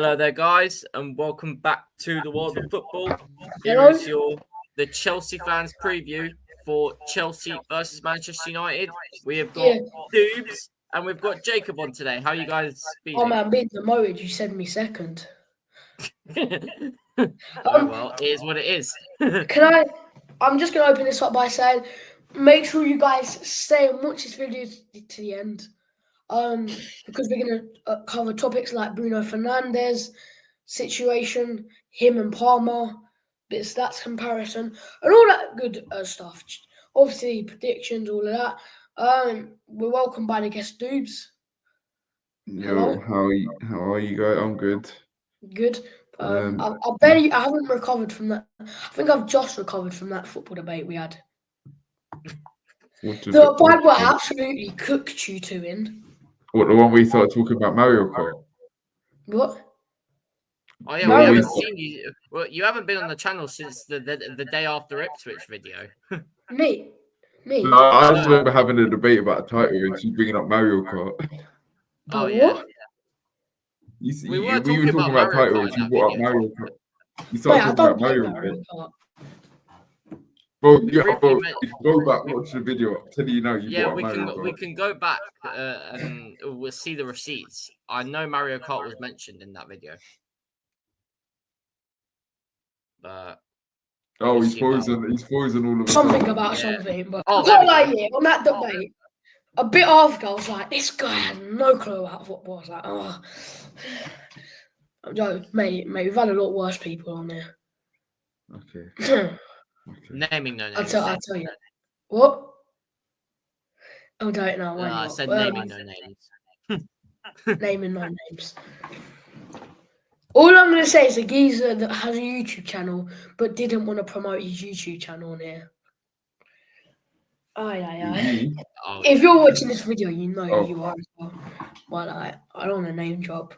Hello there, guys, and welcome back to the world of football. Hello. Here is the Chelsea fans preview for Chelsea versus Manchester United. We have got Doobs and we've got Jacob on today. How are you guys feeling? Oh man, being demoted, you said me second. Well, it is what it is. I'm just going to open this up by saying, make sure you guys stay and watch this video to the end. Because we're going to cover topics like Bruno Fernandes situation, him and Palmer, bit of stats comparison, and all that good stuff. Obviously, predictions, all of that. We're welcomed by the guest Doobs. Yo, how are you guys? I'm good. Good. I haven't recovered from that. I think I've just recovered from that football debate we had. The Bible absolutely cooked you two in. What, the one we started talking about Mario Kart? What? Oh yeah, we haven't seen you. Well, you haven't been on the channel since the day after Ipswich video. Me. No, I just remember having a debate about a title and she's bringing up Mario Kart. Oh yeah. What? We were talking about title and she brought up Mario Kart. You started talking about Mario Kart. Bro, go back, watch the video. I'm telling you now, we can go back and we'll see the receipts. I know Mario Kart was mentioned in that video. But he's frozen all of a something about something, but on that debate, a bit after I was like, this guy had no clue about football. I was like, I'm joking, mate, we've had a lot worse people on there. Okay. Naming no names. I'll tell you. What? I don't know. I said naming no names. Naming no names. All I'm going to say is a geezer that has a YouTube channel but didn't want to promote his YouTube channel on here. Aye. If you're watching this video, you know who you are as well. Well, I don't want to name drop.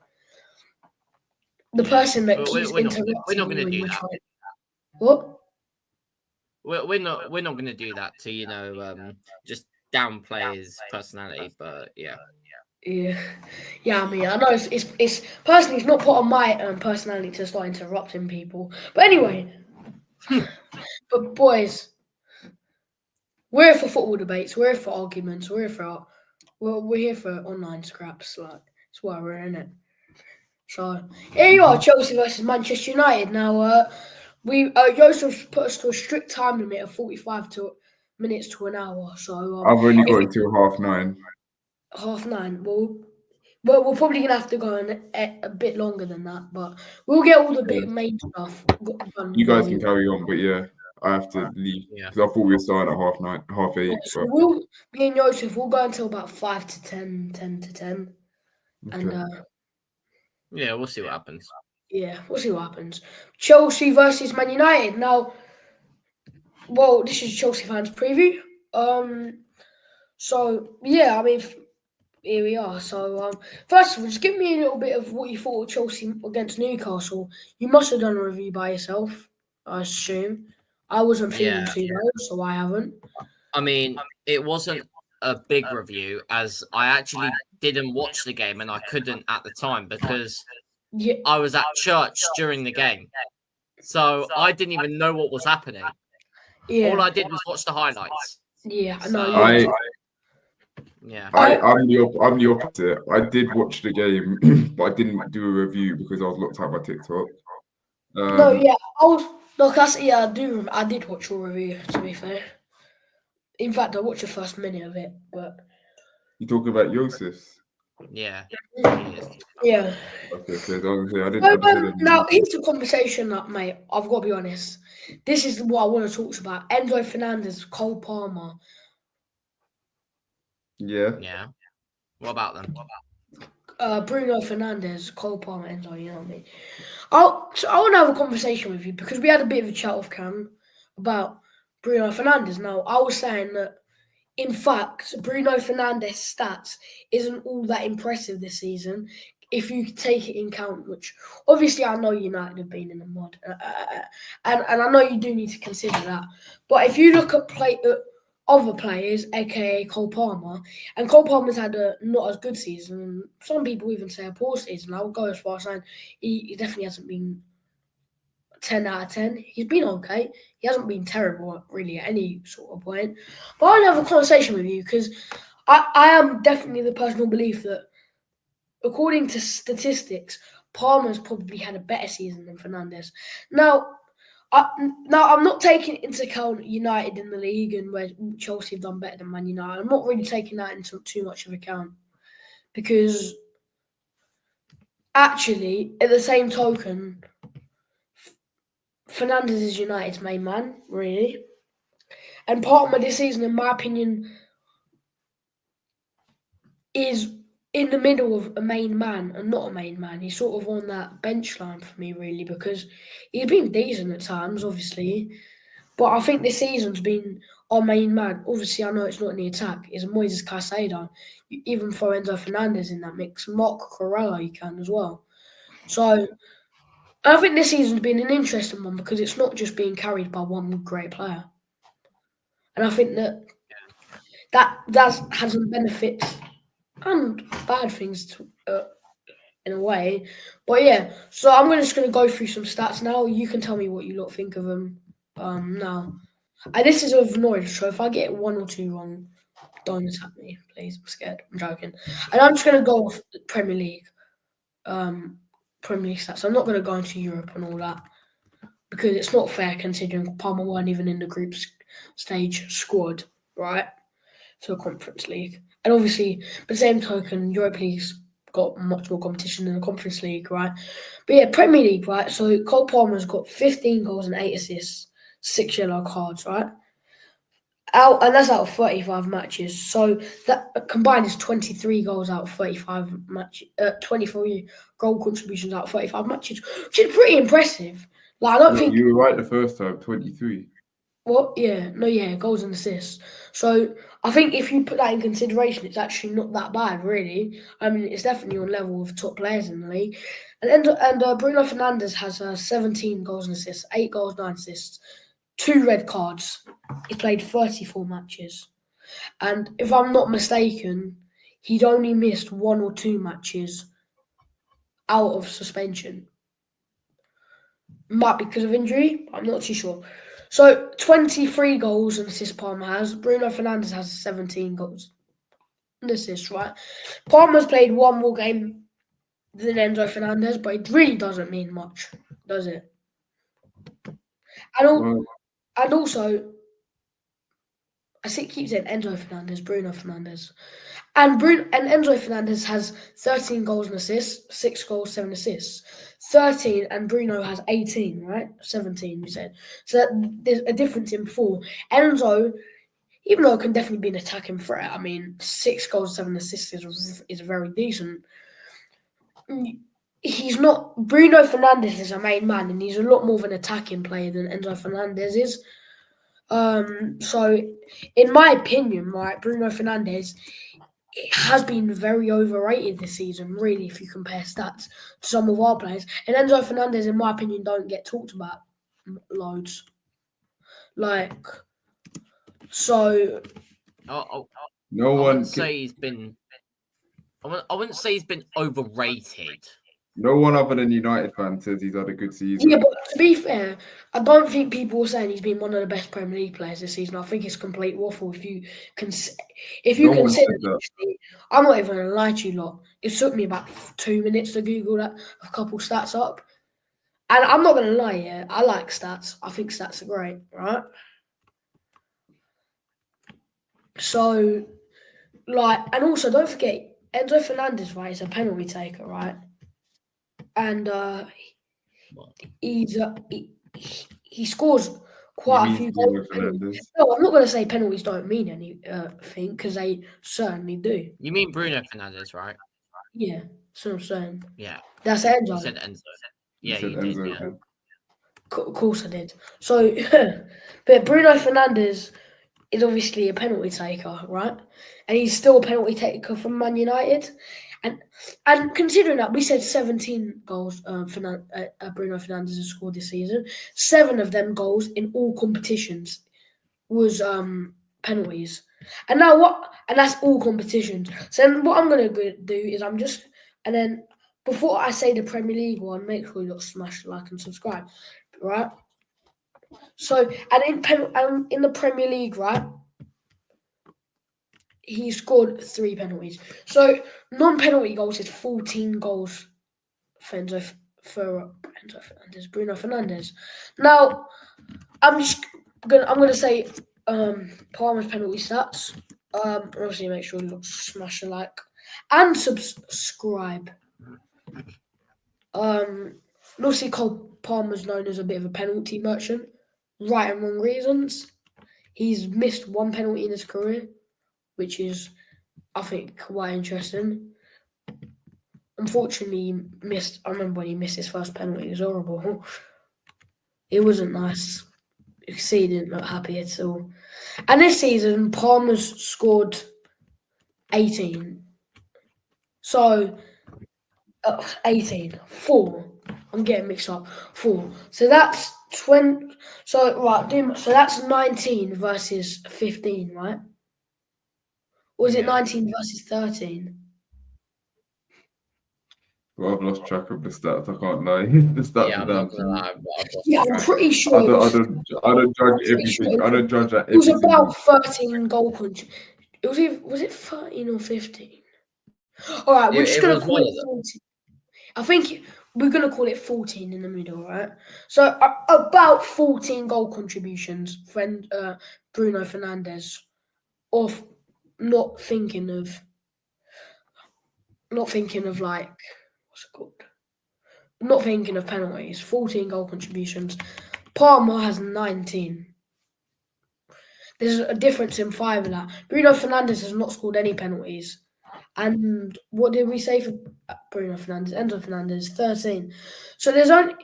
The person that keeps interrupting we're not going to do that. What? We're not going to do that to just downplay his personality, but yeah. I mean, I know it's personally it's not part of my personality to start interrupting people. But anyway, but boys, we're here for football debates. We're here for arguments. We're here for online scraps. Like that's why we're in it. So here you are, Chelsea versus Manchester United. Now, Joseph put us to a strict time limit of 45 minutes to an hour. So I've only got until 9:30. 9:30. Well, we're probably gonna have to go on a bit longer than that, but we'll get all the main stuff done. You guys can carry on, but yeah, I have to leave because I thought we were starting at 8:30. So me and Joseph, we'll go until about 5 to 10, 10 to 10, and we'll see what happens. Yeah, we'll see what happens. Chelsea versus Man United. Now, well, this is Chelsea fans preview. So yeah, I mean. Here we are. So, first of all, just give me a little bit of what you thought of Chelsea against Newcastle. You must have done a review by yourself, I assume. I wasn't feeling too well, so I haven't. I mean, it wasn't a big review, as I actually didn't watch the game, and I couldn't at the time because I was at church during the game. So, I didn't even know what was happening. Yeah. All I did was watch the highlights. Yeah, I know. Yeah, I'm the opposite. I did watch the game, but I didn't do a review because I was locked out by TikTok. I did watch your review. To be fair, in fact, I watched the first minute of it. But you talking about Joseph? Yeah. Yeah. Okay. I didn't. Now into conversation, mate. I've got to be honest. This is what I want to talk about: Enzo Fernandez, Cole Palmer. Yeah. What about them? Bruno Fernandes, Cole Palmer, Enzo. You know what I mean? I want to have a conversation with you because we had a bit of a chat off cam about Bruno Fernandes. Now, I was saying that, in fact, Bruno Fernandes' stats isn't all that impressive this season if you take it in count. Which obviously I know United have been in the mud, and I know you do need to consider that. But if you look at other players, aka Cole Palmer, and Cole Palmer's had a not as good season. Some people even say a poor season. I would go as far as saying he definitely hasn't been 10 out of 10. He's been okay. He hasn't been terrible really at any sort of point. But I want to have a conversation with you because I am definitely the personal belief that according to statistics, Palmer's probably had a better season than Fernandes. Now I'm not taking into account United in the league and where Chelsea have done better than Man United. I'm not really taking that into too much of account because actually, at the same token, Fernandes is United's main man, really. And Palmer this season, in my opinion, is in the middle of a main man and not a main man. He's sort of on that bench line for me, really, because he's been decent at times, obviously. But I think this season's been our main man. Obviously, I know it's not in the attack. It's Moises Caicedo. You even throw Enzo Fernandez in that mix. Marc Cucurella you can as well. So I think this season's been an interesting one because it's not just being carried by one great player. And I think that has some benefits and bad things in a way. But yeah, so I'm just going to go through some stats now. You can tell me what you lot think of them now. And this is of knowledge, so if I get one or two wrong, don't attack me, please. I'm scared. I'm joking. And I'm just going to go off the Premier League stats. I'm not going to go into Europe and all that because it's not fair considering Palmer weren't even in the group stage squad, right? To a Conference League. And obviously, by the same token, Europa League's got much more competition than the Conference League, right? But yeah, Premier League, right? So Cole Palmer's got 15 goals and 8 assists, 6 yellow cards, right? And that's out of 35 matches. So that combined is 23 goals out of 35 matches, 23 goal contributions out of 35 matches, which is pretty impressive. Like, I don't think you were right the first time, 23. What? Yeah, no, yeah, goals and assists. So I think if you put that in consideration, it's actually not that bad, really. I mean, it's definitely on level with top players in the league. And Bruno Fernandes has 17 goals and assists, 8 goals, 9 assists, 2 red cards. He played 34 matches. And if I'm not mistaken, he'd only missed 1 or 2 matches out of suspension. Might be because of injury, I'm not too sure. So 23 goals and assists Palmer has. Bruno Fernandes has 17 goals and assists, right? Palmer's played one more game than Enzo Fernandez, but it really doesn't mean much, does it? And also, I keep saying Enzo Fernandez, Bruno Fernandes. And Enzo Fernandez has 13 goals and assists, 6 goals, 7 assists. 13 and Bruno has 18, right? 17, you said. So there's a difference in 4. Enzo, even though it can definitely be an attacking threat, I mean, 6 goals, 7 assists is very decent. He's not. Bruno Fernandes is a main man, and he's a lot more of an attacking player than Enzo Fernandez is. So, in my opinion, right, Bruno Fernandes has been very overrated this season, really, if you compare stats to some of our players. And Enzo Fernandez, in my opinion, don't get talked about loads. Like, so... No one I wouldn't say he's been overrated. No one other than United fans says he's had a good season. Yeah, but to be fair, I don't think people are saying he's been one of the best Premier League players this season. I think it's complete waffle if you consider. I'm not even going to lie to you lot. It took me about 2 minutes to Google that a couple stats up, and I'm not going to lie. Yeah, I like stats. I think stats are great, right? So, and also don't forget Enzo Fernandez, right? Is a penalty taker, right? And he scores quite a few goals. No, I'm not going to say penalties don't mean anything because they certainly do. You mean Bruno Fernandes, right? Yeah, that's what I'm saying. Yeah, that's Enzo. You said Enzo. Yeah, you did. Yeah. Of course I did. So, but Bruno Fernandes is obviously a penalty taker, right? And he's still a penalty taker from Man United. And considering that, we said 17 goals Bruno Fernandes has scored this season. 7 of them goals in all competitions was penalties. And now what? And that's all competitions. So then what I'm gonna do is and then before I say the Premier League one, make sure you smash like and subscribe, right? So and in the Premier League, right? He scored 3 penalties. So non-penalty goals is 14 goals for Bruno Fernandes. Now I'm gonna say Parma's penalty stats. Obviously make sure you smash a like and subscribe. Obviously Cole Palmer's known as a bit of a penalty merchant, right and wrong reasons. He's missed 1 penalty in his career, which is, I think, quite interesting. Unfortunately, I remember when he missed his first penalty. It was horrible. It wasn't nice. He didn't look happy at all. And this season, Palmer's scored 18. So, 18. 4. I'm getting mixed up. 4. So that's 20. So that's 19 versus 15, right? Or is it 19 versus 13? Well, I've lost track of the stats. I can't lie. The stats are down to me. I'm pretty sure. I don't judge everything. I don't judge that. It was about 13 goal punch. Was it 13 or 15? All right, we're just gonna call it 14. I think we're gonna call it 14 in the middle, right? So about 14 goal contributions, Bruno Fernandes, of not thinking of like. What's it called? Not thinking of penalties. 14 goal contributions. Palmer has 19. There's a difference in 5 of that. Bruno Fernandes has not scored any penalties. And what did we say for Bruno Fernandes? Enzo Fernandes, 13. So there's only...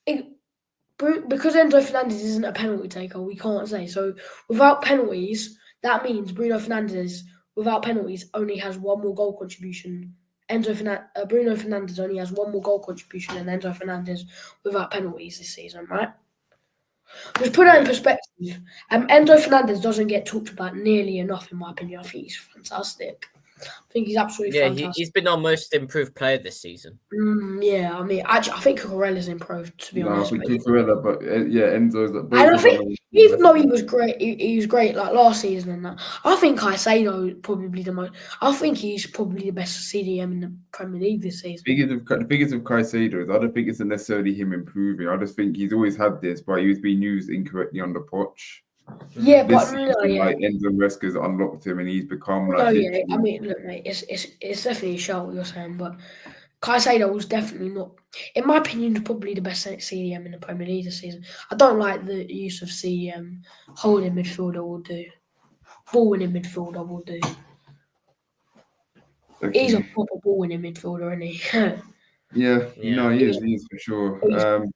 Because Enzo Fernandes isn't a penalty taker, we can't say. So without penalties, that means Bruno Fernandes, without penalties, only has 1 more goal contribution. Bruno Fernandes only has 1 more goal contribution than Enzo Fernandes without penalties this season, right? Just put that in perspective. Enzo Fernandes doesn't get talked about nearly enough, in my opinion. I think he's fantastic. I think he's absolutely fantastic. He's been our most improved player this season. Yeah, I mean, actually, I think Cucurella's improved, to be honest. I think Cucurella, but Enzo's... I think, even though he was great, he was great like last season and that, I think Caicedo probably the most... I think he's probably the best CDM in the Premier League this season. The biggest of Caicedo is I don't think it's necessarily him improving. I just think he's always had this, but he was being used incorrectly on the Poch. Yeah, but like Enzo Maresca's unlocked him and he's become like. I mean, look, mate, it's definitely a shout what you're saying, but Caicedo was definitely not, in my opinion, probably the best CDM in the Premier League this season. I don't like the use of CDM. Holding midfielder will do. Ball-winning midfielder will do. Okay. He's a proper ball-winning midfielder, isn't he? Yeah, no, he is for sure.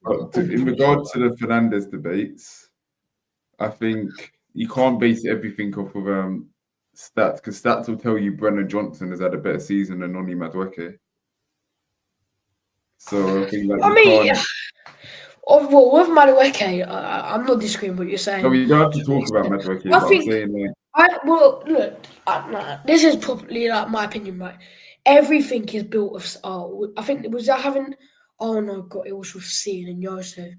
But in regards to the Fernandes debates, I think you can't base everything off of stats, because stats will tell you Brennan Johnson has had a better season than Noni Madueke. So I think with Madueke, I'm not disagreeing with what you're saying. No, you don't have to talk about Madueke. This is probably like my opinion, right? Everything is built of. I think it was having. Oh no, God! It was with Sean and Joseph.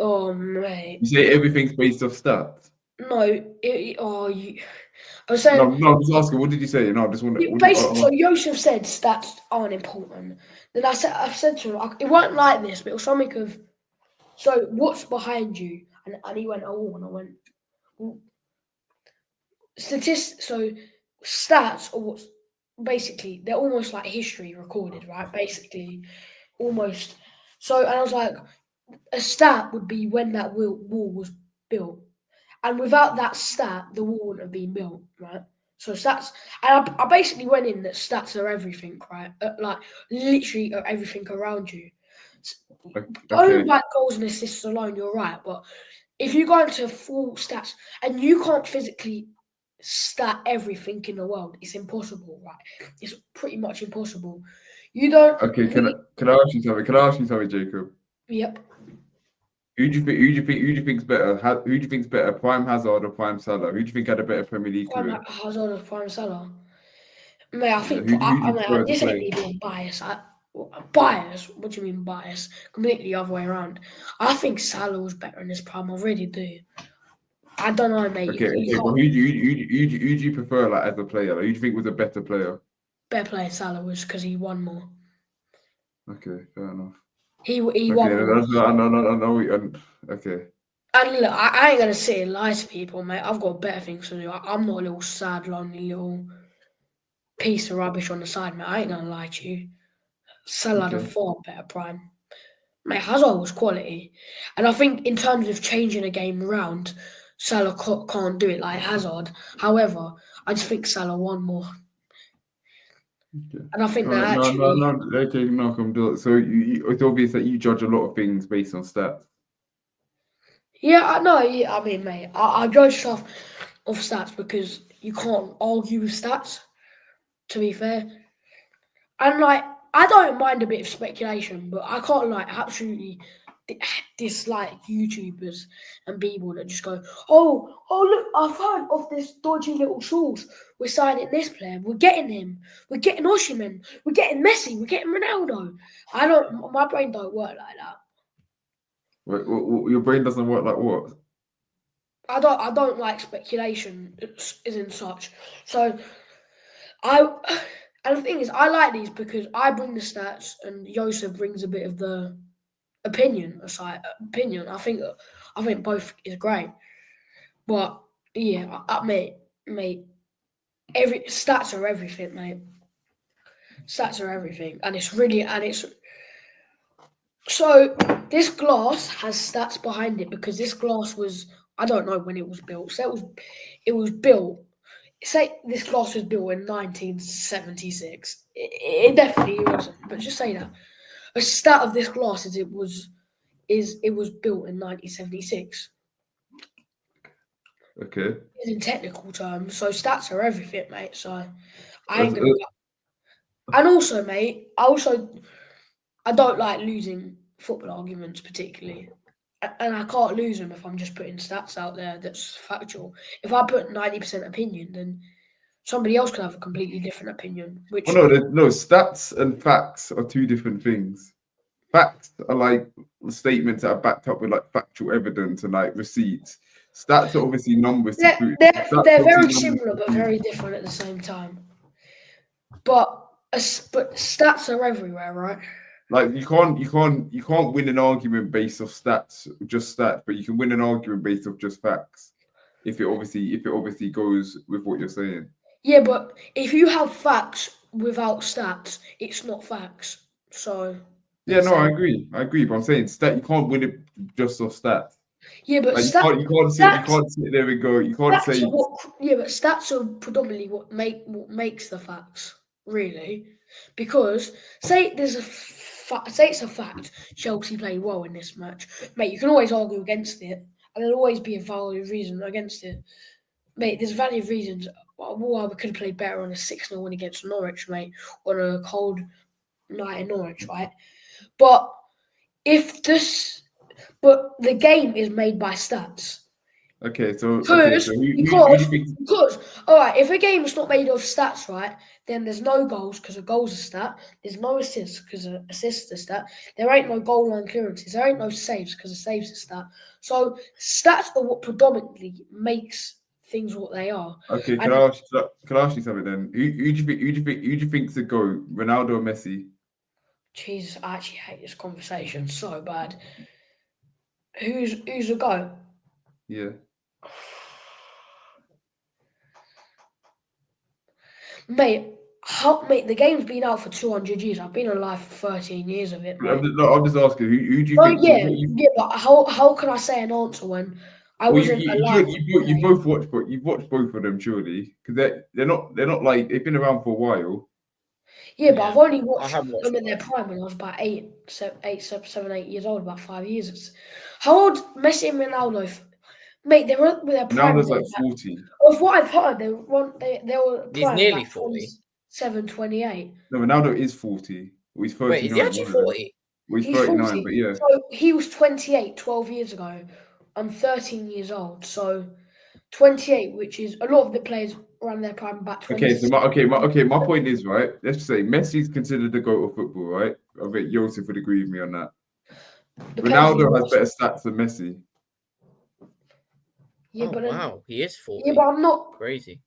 Oh mate! You say everything's based off stats? No, I was saying. No, I'm just asking. What did you say? No, I just want to. Basically, so Joseph said stats aren't important. Then I said to him, it wasn't like this, but it was something of. So what's behind you? And he went, oh, and I went, well, statistics. So stats are what's basically they're almost like history recorded, right? Basically, almost. So and I was like. A stat would be when that wall was built, and without that stat, the wall wouldn't have been built, right? So stats, and I basically went in that stats are everything, right? Like literally everything around you. Okay. Only by goals and assists alone, you're right. But if you go into full stats and you can't physically stat everything in the world, it's impossible, right? It's pretty much impossible. You don't. Okay, can I ask you something? Jacob? Yep. Who do you think's better? Who do you think's better, Prime Hazard or Prime Salah? Who do you think had a better Premier League career? Hazard or Prime Salah? Mate, I think Who do you prefer this to ain't play? me being biased. Bias? What do you mean bias? Completely the other way around. I think Salah was better in his prime. I really do. I don't know, mate. Okay. But who do you prefer, like, as a player? Like, who do you think was a better player? Better player Salah was because he won more. Okay, fair enough. He won more. No. Okay. And look, I ain't gonna sit and lie to people, mate. I've got better things to do. I'm not a little sad, lonely little piece of rubbish on the side, mate. I ain't gonna lie to you. Salah had a far better prime. Mate, Hazard was quality. And I think in terms of changing a game around, Salah can't do it like Hazard. However, I just think Salah won more. Okay. And I think No. Okay, no. So it's obvious that you judge a lot of things based on stats. Yeah, I know. Yeah, I mean, mate, I judge stuff off stats because you can't argue with stats, to be fair. And, like, I don't mind a bit of speculation, but I can't, like, absolutely dislike YouTubers and people that just go, oh, look, I've heard of this dodgy little source. We're signing this player. We're getting him. We're getting Osimhen. We're getting Messi. We're getting Ronaldo. My brain don't work like that. Your brain doesn't work like what? I don't like speculation isn't such. So and the thing is, I like these because I bring the stats and Joseph brings a bit of the opinion. I think both is great. But yeah, mate, every stats are everything, mate. Stats are everything, and it's so this glass has stats behind it because this glass was, I don't know when it was built. So it was built. Say this glass was built in 1976. It definitely wasn't, but just say that. A stat of this glass is it was built in 1976. Okay. In technical terms, so stats are everything, mate. So I ain't gonna. And also, mate, I don't like losing football arguments particularly. And I can't lose them if I'm just putting stats out there that's factual. If I put 90% opinion, then somebody else can have a completely different opinion. No, stats and facts are two different things. Facts are like statements that are backed up with like factual evidence and like receipts. Stats are obviously numbers to prove. They're very similar but very different at the same time. But stats are everywhere, right? Like you can't win an argument based off just stats, but you can win an argument based off just facts. If it obviously goes with what you're saying. Yeah, but if you have facts without stats, it's not facts. So yeah, no, I agree. But I'm saying you can't win it just off stats. Yeah, but like, you can't sit there and go. You can't say. But stats are predominantly what makes the facts, really, because say it's a fact Chelsea played well in this match, mate. You can always argue against it, and there'll always be a valid reason against it, mate. There's valid reasons why we could have played better on a 6-0 win against Norwich, mate, on a cold night in Norwich, right? But But the game is made by stats. Because all right, if a game is not made of stats, right, then there's no goals because a goal's a stat. There's no assists because an assist is a stat. There ain't no goal line clearances. There ain't no saves because a save's a stat. So stats are what predominantly makes things what they are. Okay, can I ask you something then? Who do you think's the GOAT, Ronaldo or Messi? Jesus, I actually hate this conversation so bad. Who's a GOAT? Yeah. Mate, the game's been out for 200 years. I've been alive for 13 years of it. I'm just asking, who do you think? Yeah, but how can I say an answer when I wasn't alive? You've watched both of them, surely, because they're not like they've been around for a while. Yeah, but I've only watched them in their prime when I was about 8 years old, about 5 years. How old Messi and Ronaldo? Mate, they were with their prime. Ronaldo's like 40. Of what I've heard, they were. He's nearly 40. 27, 28. No, Ronaldo is 40. He's 30. Wait, is he actually 40? Well, he's 39, but yeah. So he was 28 12 years ago. I'm 13 years old. So 28, which is a lot of the players around their prime back 20. My point is, right, let's say Messi's considered the GOAT of football, right? I bet Joseph would agree with me on that. Ronaldo has better stats than Messi. Yeah, but wow, he is 40. Yeah, but I'm not crazy.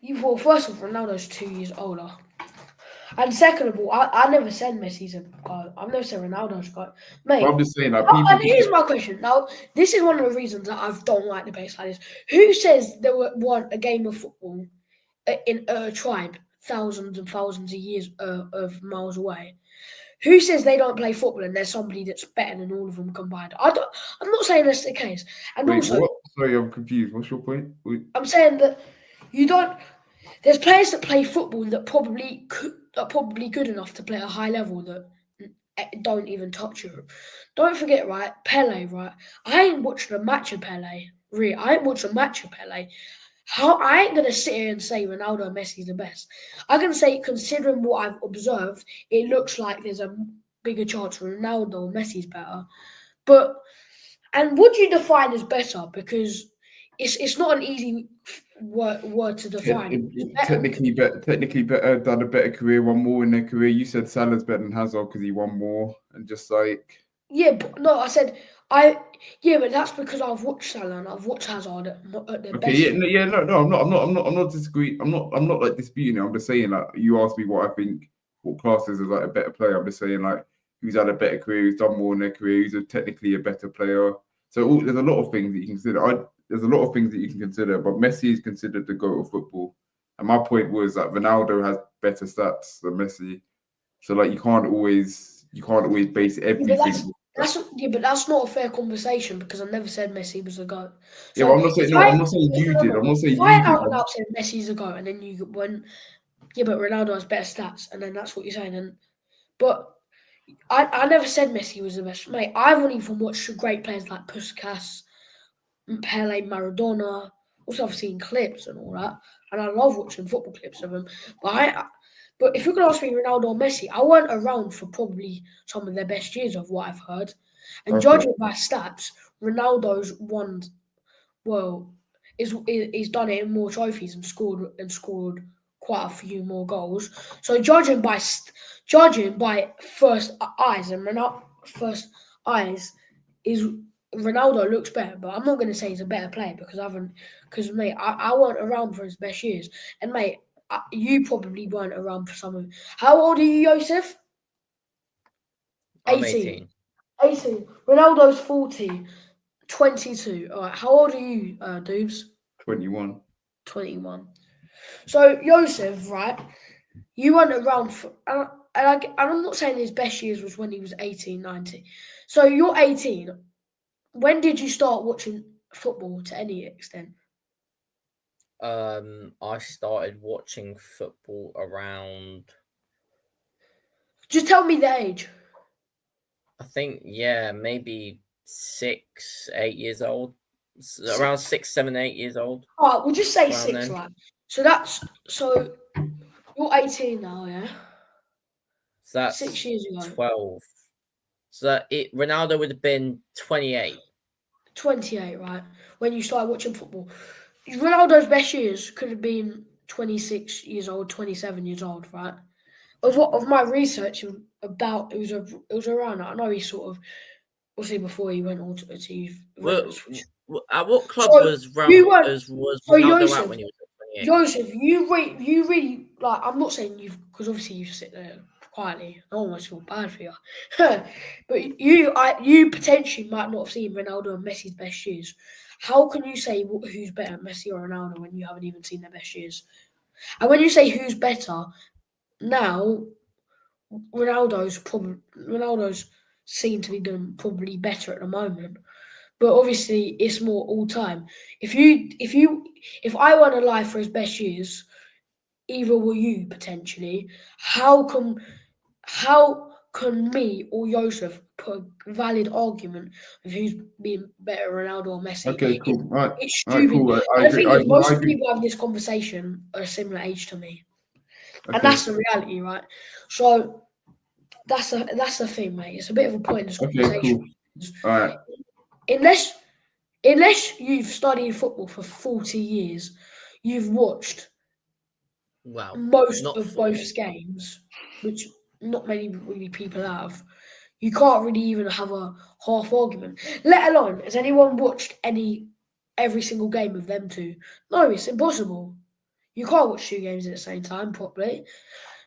Well, first of all, Ronaldo's 2 years older. And second of all, I never said Messi's a goat. I've never said Ronaldo's a goat. Mate, I'm just saying, like, and here's my question. Now, this is one of the reasons that I don't like debates like this. Who says there won a game of football in a tribe thousands and thousands of years of miles away? Who says they don't play football and there's somebody that's better than all of them combined? I'm not saying that's the case. And Wait, also, what? Sorry, I'm confused. What's your point? I'm saying that you don't. There's players that play football that probably are probably good enough to play at a high level that don't even touch Europe. Don't forget, right? Pele, right? I ain't watching a match of Pele. Really, I ain't watching a match of Pele. I ain't gonna sit here and say Ronaldo and Messi's the best. I can say, considering what I've observed, it looks like there's a bigger chance Ronaldo or Messi's better. And what do you define as better? Because it's not an easy word to define. Technically better, done a better career, won more in their career. You said Salah's better than Hazard because he won more, and just like but no, I said but that's because I've watched Salah and I've watched Hazard at their best. I'm not disagreeing. I'm not like disputing it. I'm just saying, like, you asked me what I think, what classes as like a better player. I'm just saying, like, who's had a better career, who's done more in their career, who's technically a better player. So there's a lot of things that you can consider. There's a lot of things that you can consider, but Messi is considered the GOAT of football. And my point was that Ronaldo has better stats than Messi. So like you can't always base everything. But that's not a fair conversation because I never said Messi was a GOAT. So I'm not saying you did. I'm not saying you did. Out and out said Messi's a GOAT, and then you went, but Ronaldo has better stats, and then that's what you're saying. But I never said Messi was the best, mate. I've only even watched great players like Puskas, Pele, Maradona. Also, I've seen clips and all that, and I love watching football clips of them. But if you're going to ask me Ronaldo or Messi, I weren't around for probably some of their best years of what I've heard. And judging by stats, Ronaldo's won. Well, he's done it in more trophies and scored quite a few more goals. So judging by first eyes, is Ronaldo looks better, but I'm not going to say he's a better player because mate, I weren't around for his best years, and mate, you probably weren't around for some of. How old are you, Joseph? 18. Ronaldo's 40. 22. All right. How old are you, Doobs? 21. 21. So, Joseph, right? You weren't around for. And I'm not saying his best years was when he was 18, 19. So, you're 18. When did you start watching football to any extent? I started watching football around. Just tell me the age. I think, maybe 6, 8 years old. Around 6, 7, 8 years old. All right, we'll just say 6, right? So you're 18 now, yeah? So that's 6 years ago. 12. So Ronaldo would have been 28. 28, right? When you started watching football. Ronaldo's best years could have been 26 years old, 27 years old, right? Of my research about it was around. I know he sort of obviously before he went on to youth. At what club was Ronaldo Joseph, at when he was 28? Joseph, you really like. I'm not saying because obviously you sit there quietly. I almost feel bad for you, but you potentially might not have seen Ronaldo and Messi's best years. How can you say who's better, Messi or Ronaldo, when you haven't even seen their best years? And when you say who's better, now Ronaldo's seen to be doing probably better at the moment, but obviously it's more all time. If I weren't alive for his best years, either were you potentially. How can me or Joseph put a valid argument of who's been better, Ronaldo or Messi? Okay, cool. Right. It's stupid. Cool. I think most people having this conversation are a similar age to me. Okay. And that's the reality, right? So that's the thing, mate. It's a bit of a pointless conversation. Okay, cool. All right. Unless you've studied football for 40 years, you've watched most of both games, which not many really people have. You can't really even have a half argument. Let alone, has anyone watched every single game of them two? No, it's impossible. You can't watch 2 games at the same time properly.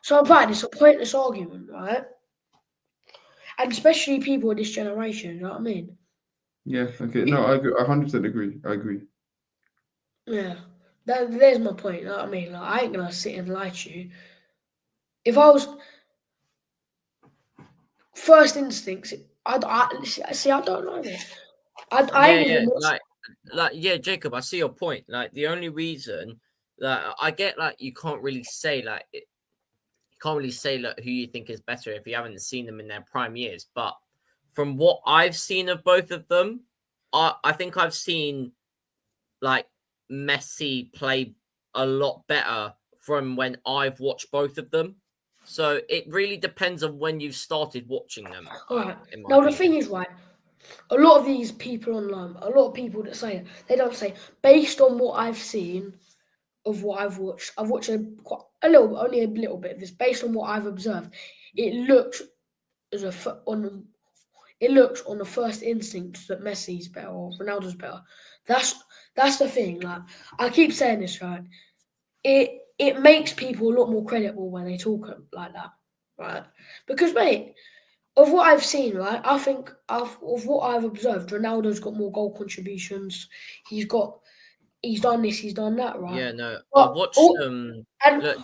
So I'm fine, it's a pointless argument, right? And especially people in this generation, you know what I mean? Yeah, okay. No, I 100% agree. I agree. Yeah. There's my point, you know what I mean? Like, I ain't gonna sit and lie to you. If I was first instincts, I don't know this. Jacob, I see your point. Like, the only reason that I get, like, you can't really say like who you think is better if you haven't seen them in their prime years. But from what I've seen of both of them, I think I've seen like Messi play a lot better from when I've watched both of them. So it really depends on when you've started watching them. All right. Now the thing is, right, a lot of these people online, a lot of people that say it, they don't say based on what I've seen of what I've watched. I've watched only a little bit of this. Based on what I've observed, it looks on the first instinct that Messi's better or Ronaldo's better. That's the thing. Like, I keep saying this, right? It makes people a lot more credible when they talk like that, right? Because, mate, of what I've seen, right, I think of what I've observed, Ronaldo's got more goal contributions. He's done this, he's done that, right? Yeah, no, I watched and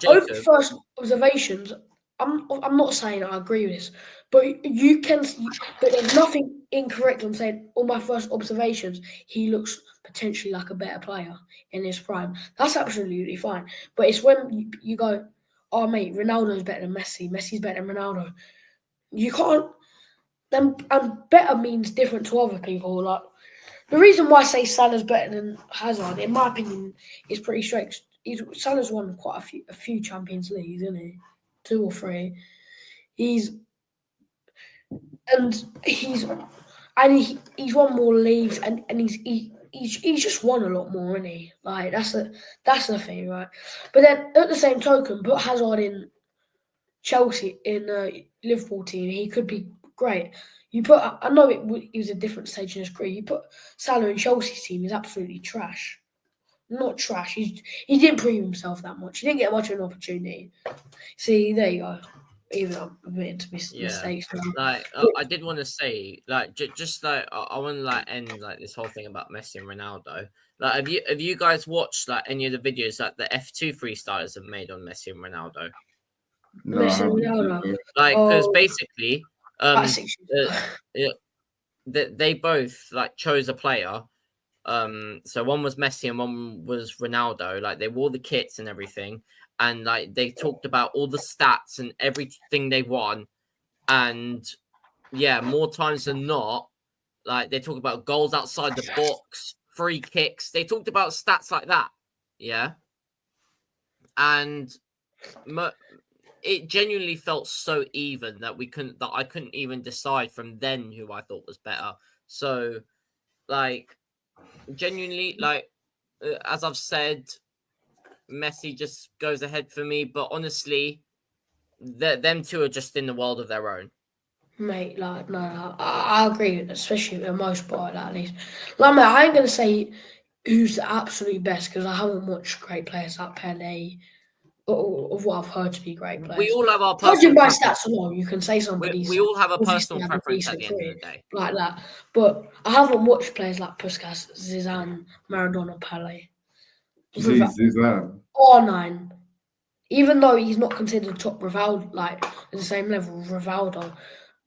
over first observations, I'm not saying I agree with this, but but there's nothing incorrect on saying on my first observations he looks potentially like a better player in his prime. That's absolutely fine. But it's when you go, oh mate, Ronaldo's better than Messi, Messi's better than Ronaldo. You can't. Then and better means different to other people. Like, the reason why I say Salah's better than Hazard, in my opinion, is pretty straight. Salah's won quite a few Champions Leagues, isn't he? 2 or 3. He's won more leagues, and he's just won a lot more, isn't he? Like, that's the thing, right? But then at the same token, put Hazard in Chelsea, in Liverpool team, he could be great. I know he was a different stage in his career. You put Salah in Chelsea's team, he's absolutely trash. Not trash. He didn't prove himself that much. He didn't get much of an opportunity. See, there you go. Even I'm admitting to mistakes. Like, I did want to say, like, just like I want to like end like this whole thing about Messi and Ronaldo. Like, have you guys watched like any of the videos that the F2 freestylers have made on Messi and Ronaldo? No, Messi and Ronaldo. Like, because basically, they both like chose a player. So one was Messi and one was Ronaldo. Like, they wore the kits and everything, and like they talked about all the stats and everything they won. And yeah, more times than not, like, they talk about goals outside the box, free kicks. They talked about stats like that. Yeah. And it genuinely felt so even that I couldn't even decide from then who I thought was better. So, like, genuinely, like, as I've said, Messi just goes ahead for me. But honestly, them two are just in the world of their own. Mate, like, no, I agree, especially for the most part, at least. Like, mate, I ain't going to say who's the absolute best, because I haven't watched great players like Pele, of what I've heard to be great players. We all have our personal preference. Judging by stats alone, you can say somebody's... We all have a personal preference at the end of the day. Like that. But I haven't watched players like Puskas, Zidane, Maradona, Pele. Zidane. R9. Even though he's not considered top Rivaldo, like, at the same level of Rivaldo,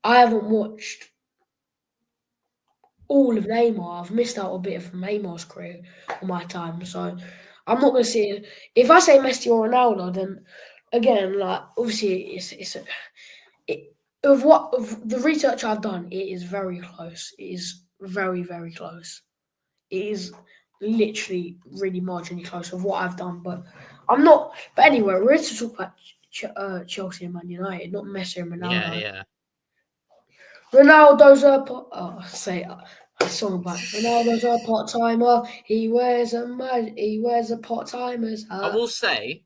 I haven't watched all of Neymar. I've missed out a bit of Neymar's career on my time, so I'm not going to see it. If I say Messi or Ronaldo, then again, like, obviously, of the research I've done, it is very close. It is very, very close. It is literally really marginally close of what I've done, but I'm not. But anyway, we're here to talk about Chelsea and Man United, not Messi and Ronaldo. Yeah. Ronaldo's a song back. Ronaldo's a part timer. He wears a part timer's hat. I will say,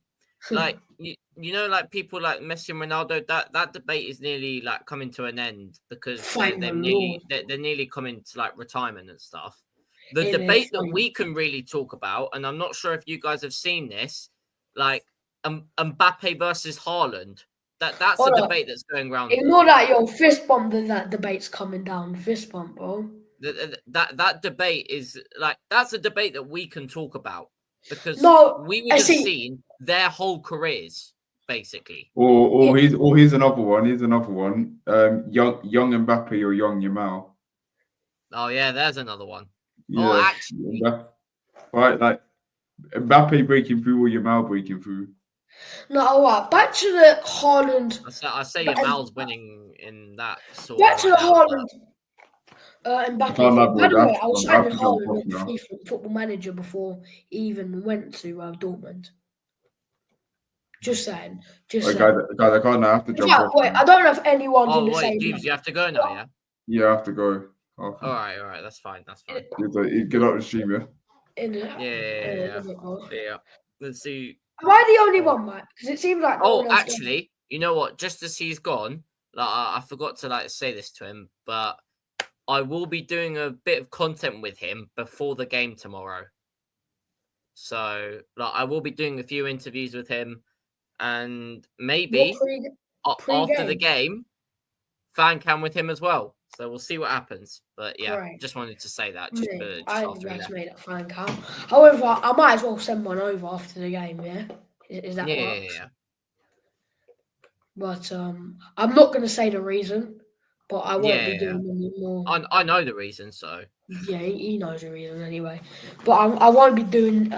like you know, like people like Messi and Ronaldo. That debate is nearly like coming to an end because they're nearly coming to like retirement and stuff. The debate that we can really talk about, and I'm not sure if you guys have seen this, like Mbappe versus Haaland. That's a debate that's going around. Ignore that, fist bump. That debate's coming down. Fist bump, bro. That debate is like that's a debate that we can talk about because we would have seen their whole careers basically. Or here's another one. Young Mbappe or young Yamal. Oh yeah, there's another one. Yeah, oh, actually, right, like Mbappe breaking through or Yamal breaking through. No, all right. Back to the Haaland. I say Yamal's winning in that sort. Back to the Haaland. Mbappe. By the way, I was signing Haaland on FIFA Football Manager before he even went to Dortmund. Just saying. Guys, I can't now. I have to jump off. Wait, I don't know if anyone's in the same. Jeeves, you have to go now, yeah? Yeah, I have to go. Okay. All right. That's fine. Get out the stream, yeah? Yeah. Let's see. Am I the only one, Mike? Because it seems like. Actually, you know what? Just as he's gone, like I forgot to say this to him, but I will be doing a bit of content with him before the game tomorrow. So, I will be doing a few interviews with him, and maybe after the game, fan cam with him as well. So we'll see what happens. But yeah, Just wanted to say that. I made a fan cam. However, I might as well send one over after the game. Yeah, is that works? Yeah. But I'm not going to say the reason, but I won't be doing any more. I know the reason, so. Yeah, he knows the reason anyway. But I won't be doing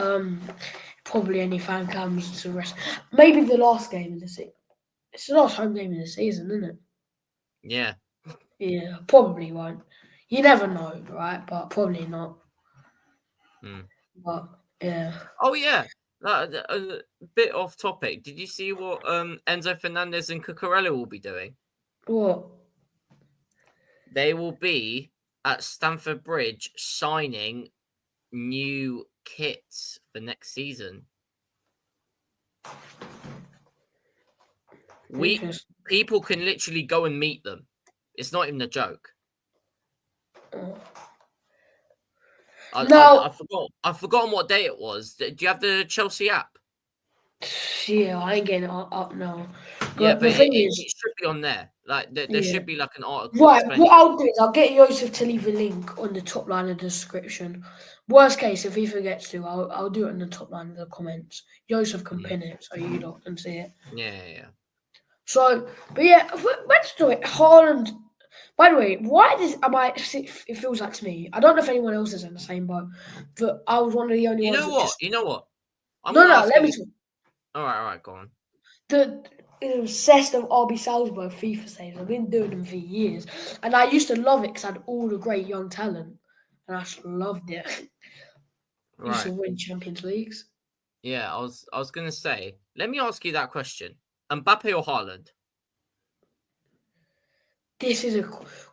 probably any fan cams to the rest. Maybe the last game of the season. It's the last home game of the season, isn't it? Yeah. Yeah, probably won't. You never know, right? But probably not. But yeah. Oh yeah. A bit off topic. Did you see what Enzo Fernandez and Cucurella will be doing? What? They will be at Stamford Bridge signing new kits for next season. People can literally go and meet them. It's not even a joke. I've forgotten what day it was. Do you have the Chelsea app? Yeah, I ain't getting it up now. Yeah, but it should be on there. Like there should be like an article. Right, what I'll do is I'll get Joseph to leave a link on the top line of the description. Worst case, if he forgets to, I'll do it in the top line of the comments. Joseph can pin it so you lot can see it. Yeah. So, but yeah, let's do it. Haaland. By the way, it feels like to me. I don't know if anyone else is in the same boat, but I was one of the only ones. You know what? Let me talk. All right, go on. The obsessed of RB Salzburg FIFA saves. I've been doing them for years, and I used to love it because I had all the great young talent, and I just loved it. Right. Used to win Champions Leagues. Yeah, I was gonna say. Let me ask you that question: Mbappe or Haaland? This is a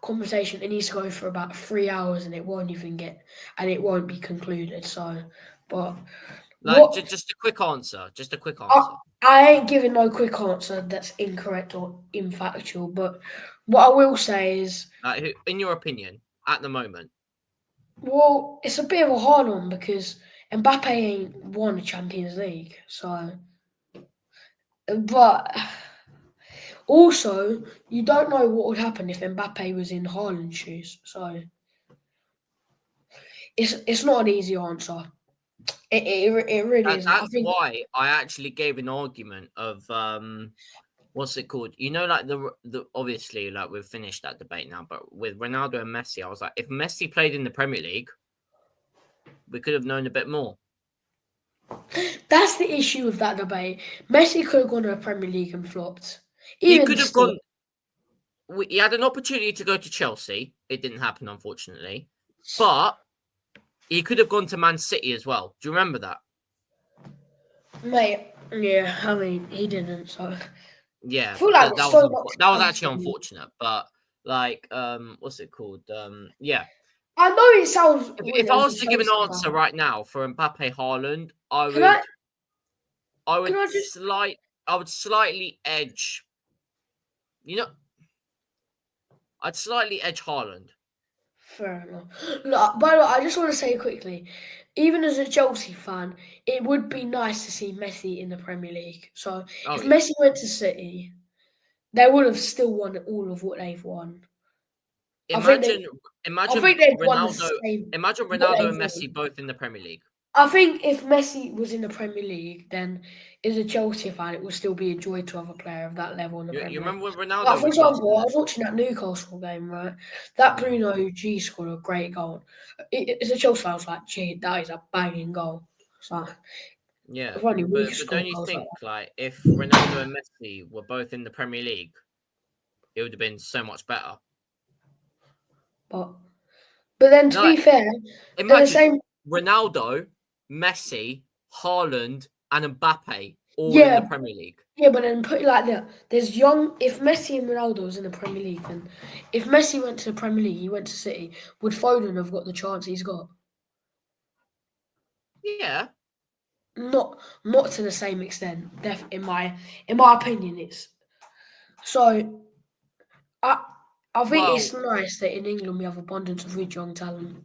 conversation that needs to go for about 3 hours, and it won't be concluded. So, but just a quick answer. Just a quick answer. I ain't giving no quick answer that's incorrect or infactual. But what I will say is, in your opinion, at the moment, well, it's a bit of a hard one because Mbappe ain't won the Champions League. So, but. Also, you don't know what would happen if Mbappe was in Haaland's shoes. So, it's not an easy answer. It really isn't. That's why I actually gave an argument of what's it called? You know, like the obviously, like we've finished that debate now, but with Ronaldo and Messi, I was like, if Messi played in the Premier League, we could have known a bit more. That's the issue with that debate. Messi could have gone to the Premier League and flopped. He could have gone. He had an opportunity to go to Chelsea. It didn't happen, unfortunately. But he could have gone to Man City as well. Do you remember that? Mate, yeah. I mean, he didn't. So yeah, that was actually unfortunate. But like what's it called? Yeah. I know it sounds If weird I as was a to give an Chelsea answer fan. right now for Mbappe Haaland, I Can I? would Can I just? slightly edge. You know, I'd slightly edge Haaland. Fair enough. Look, by the way, I just want to say quickly, even as a Chelsea fan, it would be nice to see Messi in the Premier League. So if Yeah. Messi went to City, they would have still won all of what they've won. Imagine I think they've won the Ronaldo. same. Imagine what Ronaldo they've and Messi won. both in the Premier League. I think if Messi was in the Premier League, then as a Chelsea fan, it would still be a joy to have a player of that level in the Premier You League. remember when Ronaldo Like, for was last example, in I was watching that Newcastle game, right? That Bruno G scored a great goal. As a Chelsea fan, I was like, gee, that is a banging goal. So, Yeah, if only we but scored don't you goals think like if Ronaldo and Messi were both in the Premier League, it would have been so much better. that? But then, to be fair, imagine the same. Ronaldo, Messi, Haaland, and Mbappe all in the Premier League. Yeah, but then put it like that. There's if Messi and Ronaldo was in the Premier League, then if Messi went to the Premier League, he went to City, would Foden have got the chance he's got? Yeah. Not to the same extent. In my opinion, it's so. I think it's nice that in England we have abundance of really young talent.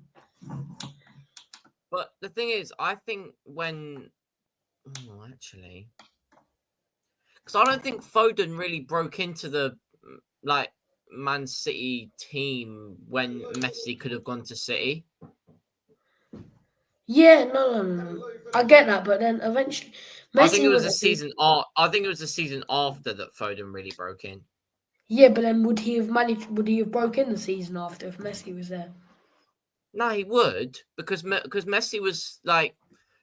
But the thing is, I think actually, because I don't think Foden really broke into the Man City team when Messi could have gone to City. Yeah, no. I get that, but then eventually, Messi I think it was a season. I think it was the season after that Foden really broke in. Yeah, but then would he have broken the season after if Messi was there? No, he would because Messi was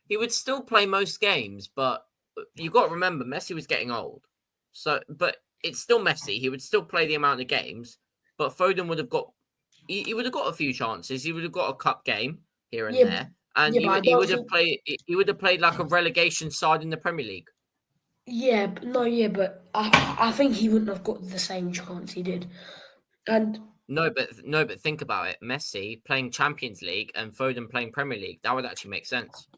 he would still play most games, but you got to remember Messi was getting old. So, but it's still Messi. He would still play the amount of games, but Foden would have got he would have got a few chances. He would have got a cup game here and there, and he would have played like a relegation side in the Premier League. Yeah, but I think he wouldn't have got the same chance he did. And no, but think about it. Messi playing Champions League and Foden playing Premier League. That would actually make sense.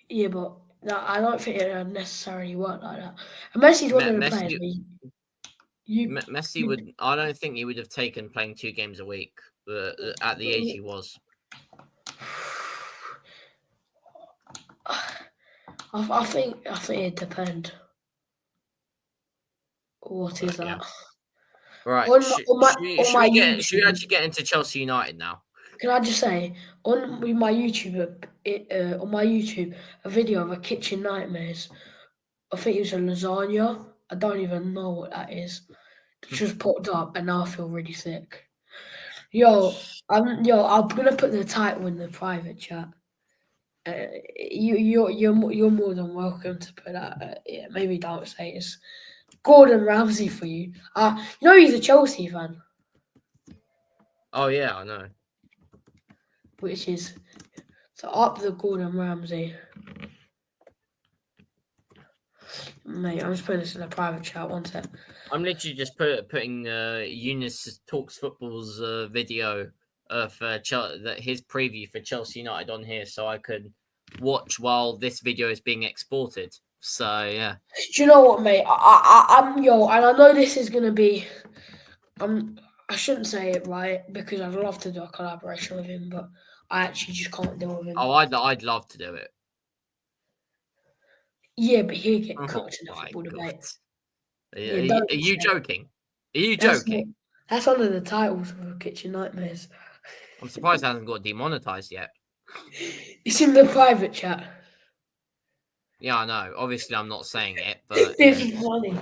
Yeah, but I don't think it would necessarily work like that. And Messi's one of the players. Messi would. I don't think he would have taken playing 2 games a week at the age he was. I think it depends. What is that? Yeah. Right. Should we actually get into Chelsea United now? Can I just say on my YouTube, a video of a kitchen nightmares. I think it was a lasagna. I don't even know what that is. It just popped up, and now I feel really sick. I'm gonna put the title in the private chat. You're more than welcome to put that. Yeah, maybe don't say it's Gordon Ramsay for you. He's a Chelsea fan. Oh yeah, I know. Which is up the Gordon Ramsay. Mate, I'm just putting this in a private chat. One sec. I'm literally just putting Eunice Talks Football's video of his preview for Chelsea United on here, so I could watch while this video is being exported. So yeah. Do you know what, mate? I'm and I know this is gonna be. I shouldn't say it right because I'd love to do a collaboration with him, but I actually just can't deal with him. Oh, I'd love to do it. Yeah, but he'll get cooked in the football debate. Are you joking? Are you joking? That's one of the titles of Kitchen Nightmares. I'm surprised it hasn't got demonetized yet. It's in the private chat. Yeah, I know. Obviously, I'm not saying it, but it's funny.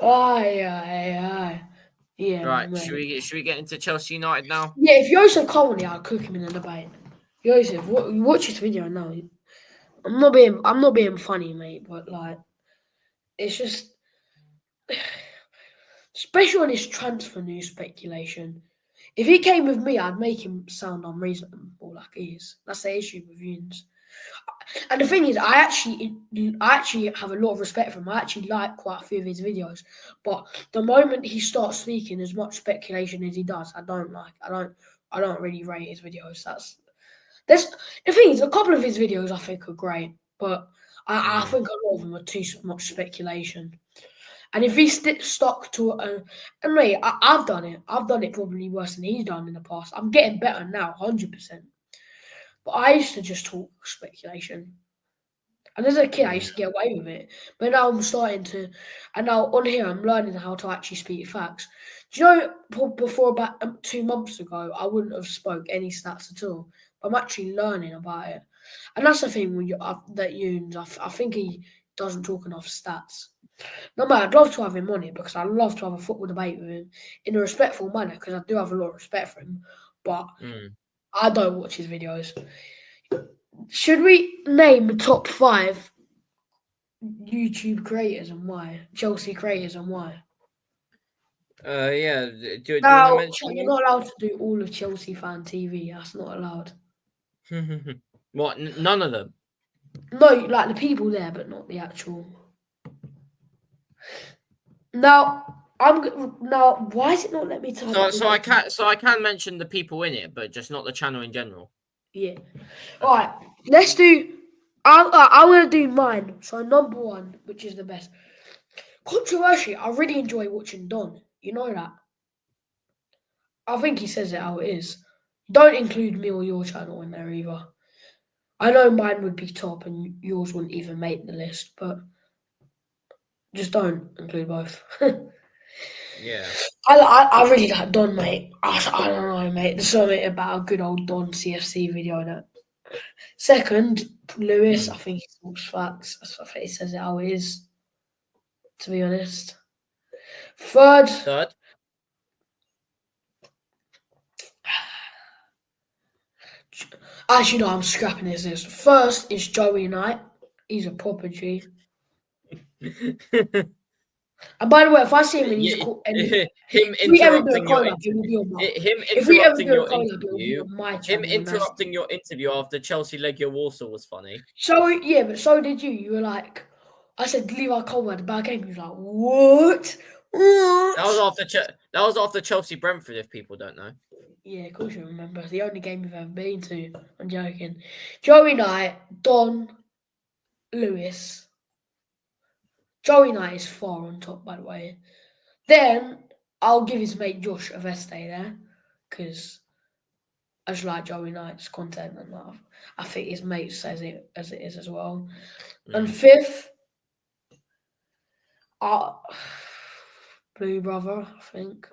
Aye. Yeah. Right. Mate. Should we get into Chelsea United now? Yeah. If Joseph come on, I'll cook him in the debate. Joseph, watch this video now. I'm not being funny, mate, but it's just, especially on his transfer news speculation. If he came with me, I'd make him sound unreasonable like he is. That's the issue with Yunes. And the thing is, I actually have a lot of respect for him. I actually like quite a few of his videos, but the moment he starts speaking as much speculation as he does, I don't like. I don't really rate his videos. The thing is, a couple of his videos I think are great, but I think a lot of them are too much speculation. And if he stuck to and mate, I've done it. I've done it probably worse than he's done in the past. I'm getting better now, 100%. But I used to just talk speculation. And as a kid, I used to get away with it. But now I'm starting to, and now on here, I'm learning how to actually speak facts. Do you know, before about 2 months ago, I wouldn't have spoke any stats at all. But I'm actually learning about it. And that's the thing with that Younes, I think he doesn't talk enough stats. No matter, I'd love to have him on it because I love to have a football debate with him in a respectful manner because I do have a lot of respect for him. But I don't watch his videos. Should we name the top 5 YouTube creators and why? Chelsea creators and why? Yeah. Do you want Now, to mention you're not allowed to do all of Chelsea fan TV. That's not allowed. What? None of them? No, like the people there, but not the actual. Now, why is it not let me type? So I can mention the people in it, but just not the channel in general. Yeah. All right. Let's do. I'm gonna do mine. So number 1, which is the best. Controversially, I really enjoy watching Don. You know that. I think he says it how it is. Don't include me or your channel in there either. I know mine would be top and yours wouldn't even make the list, but just don't include both. Yeah. I really like Don, mate. I don't know, mate. There's something about a good old Don CFC video in it. Second, Lewis. I think he talks facts. I think he says it how it is, to be honest. Third. Actually, no, I'm scrapping his list. First is Joey Knight. He's a proper G. And by the way, if I see him and he's called, him interrupting your interview after Chelsea Legia Warsaw was funny. So yeah, but so did you. You were like, I said Levi Colwill had a bad game. He was like, what? That was after Chelsea Brentford. If people don't know. Yeah, of course you remember. It's the only game you've ever been to. I'm joking. Joey Knight, Don, Lewis. Joey Knight is far on top, by the way. Then I'll give his mate Josh Aveste there because I just like Joey Knight's content and I think his mate says it as it is as well. And fifth, Blue Brother, I think.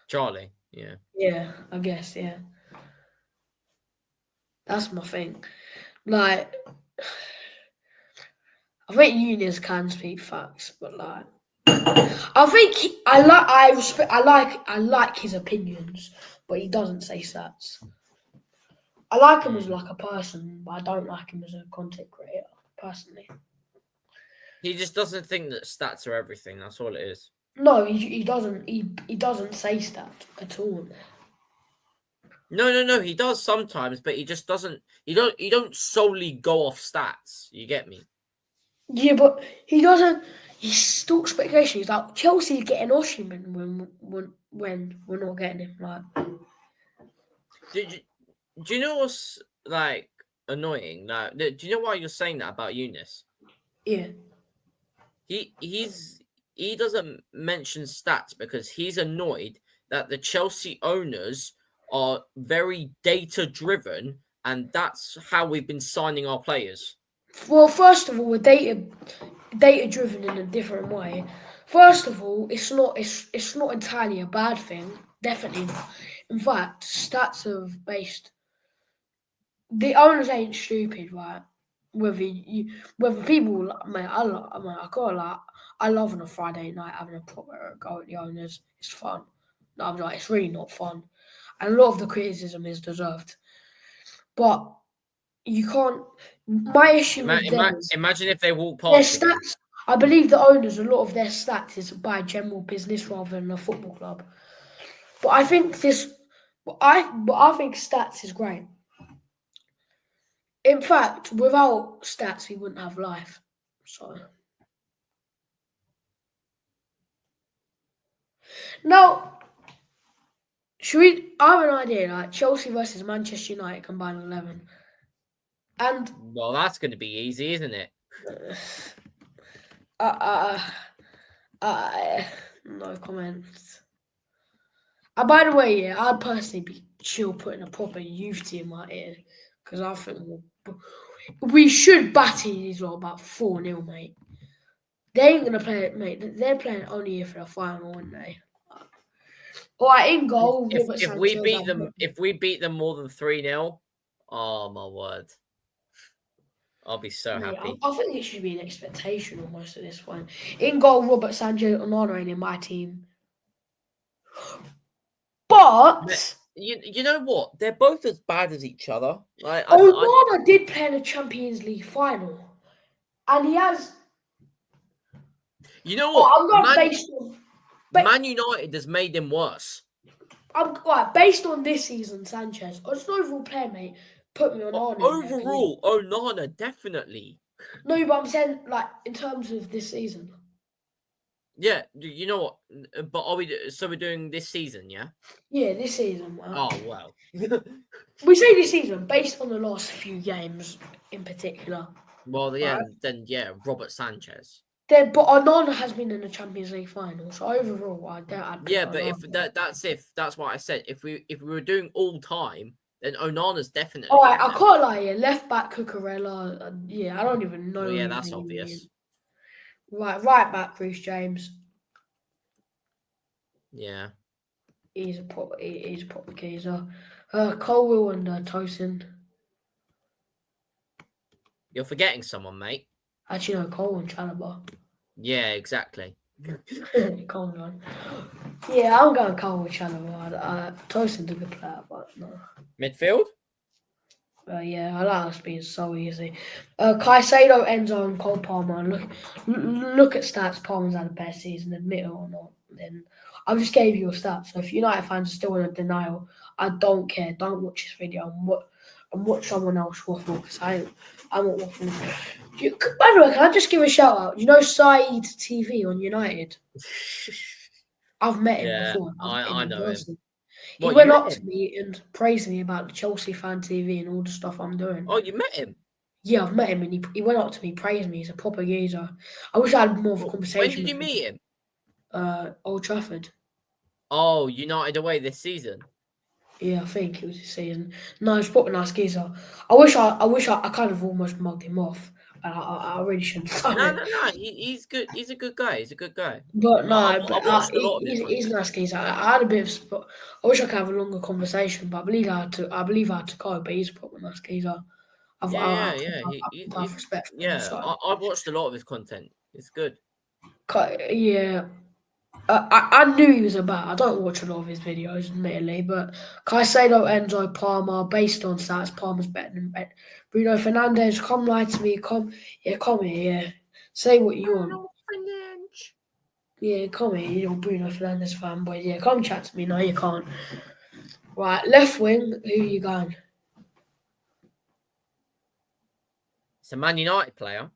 Charlie, yeah. Yeah, I guess, yeah. That's my thing. Like, I think Younes can speak facts, but like, I think I like his opinions, but he doesn't say stats. I like him as like a person, but I don't like him as a content creator personally. He just doesn't think that stats are everything. That's all it is. No, he doesn't. He doesn't say stats at all. No. He does sometimes, but he just doesn't. You don't solely go off stats. You get me? Yeah, but he doesn't. He talks speculation. He's like Chelsea getting Osimhen when we're not getting him. Like, do you know what's like annoying? Like, do you know why you're saying that about Younes? Yeah. He doesn't mention stats because he's annoyed that the Chelsea owners are very data driven, and that's how we've been signing our players. Well, first of all, we're data driven in a different way. First of all, it's not entirely a bad thing. Definitely not. In fact, stats have based. The owners ain't stupid, right? Whether people, I love on a Friday night having a proper go at the owners. It's fun. No, I'm like, it's really not fun, and a lot of the criticism is deserved. But you can't. My issue with them is, imagine if they walk past their stats. I believe the owners, a lot of their stats is by general business rather than a football club. But I think I think stats is great. In fact, without stats, we wouldn't have life. So now, should we? I have an idea. Like Chelsea versus Manchester United combined 11, and well, that's going to be easy, isn't it? No comments. By the way, yeah, I'd personally be chill putting a proper youth team out here because I think we should batter these lot about 4-0, mate. They ain't gonna play it, mate. They're playing only here for the final, aren't they? All right, in goal. If we beat them more than 3-0, oh my word, I'll be so happy. I think it should be an expectation almost at this point. In goal, Robert Sanchez, Onana in my team. But you know what? They're both as bad as each other. Onana did play in a Champions League final, and he has. You know what? I'm not based on. Man United has made him worse. Based on this season, Sanchez. Or just an overall player, mate. Put me on Onana. Overall, Onana definitely. No, but I'm saying like in terms of this season. Yeah, you know what? But we're doing this season, yeah? Yeah, this season. Oh well. We say this season based on the last few games in particular. Well, yeah, right? Then Robert Sanchez. But Onana has been in the Champions League final, so overall, I'd but if that's what I said. If we were doing all time, then Onana's definitely. All right, I can't lie. Yeah, left back Cucurella. I don't even know. Well, yeah, that's obvious. Right back Reece James. Yeah, he's a proper geezer. Colwill and Tosin. You're forgetting someone, mate. Actually, no, Cole and Chalobah. Yeah, exactly. Come on. Yeah, I'm going Cole with Chalobah. Tosin's a good player, but no. Midfield? Yeah, I like us being so easy. Caicedo, Enzo, and Cole Palmer. Look at stats. Palmer's had a best season, admit it or not. Then I just gave you a stat. So if United fans are still in a denial, I don't care. Don't watch this video and watch someone else waffle because I'm not waffling. By the way, can I just give a shout out? You know Saeed TV on United? I've met him before. I know him. He went up to me and praised me about the Chelsea Fan TV and all the stuff I'm doing. Oh, you met him? Yeah, I've met him and he went up to me, praised me. He's a proper geezer. I wish I had more of a conversation. When did you meet him? Old Trafford. Oh, United away this season? Yeah, I think it was this season. No, he's proper nice geezer. I wish I kind of almost mugged him off. I really shouldn't. No. He's good. He's a good guy. But no, he's a nice geezer. I had a bit of spot. I wish I could have a longer conversation, but I believe I had to go. But he's a proper nice geezer. I've respect. I've watched a lot of his content. It's good. Yeah. I knew he was about. I don't watch a lot of his videos, admittedly, but Caicedo, Enzo, Palmer, based on stats, Palmer's better than Bruno Fernandes. Come lie to me. Come here. Yeah. Say what you want. Yeah, come here. You're a Bruno Fernandes fanboy. Yeah, come chat to me. No, you can't. Right, left wing. Who are you going? It's a Man United player.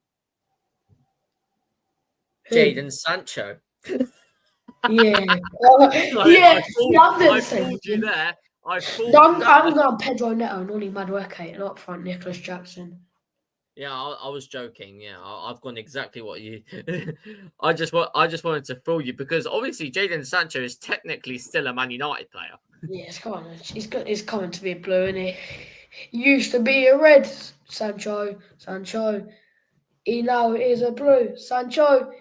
Jadon Sancho. Yeah. I fooled you there. I'm going Pedro Neto and Oli Madueke and up front Nicholas Jackson. Yeah, I was joking. Yeah, I've gone exactly what you. I just wanted to fool you because obviously Jadon Sancho is technically still a Man United player. Yes, come on. He's coming to be a blue, and he used to be a red. Sancho. He now is a blue. Sancho.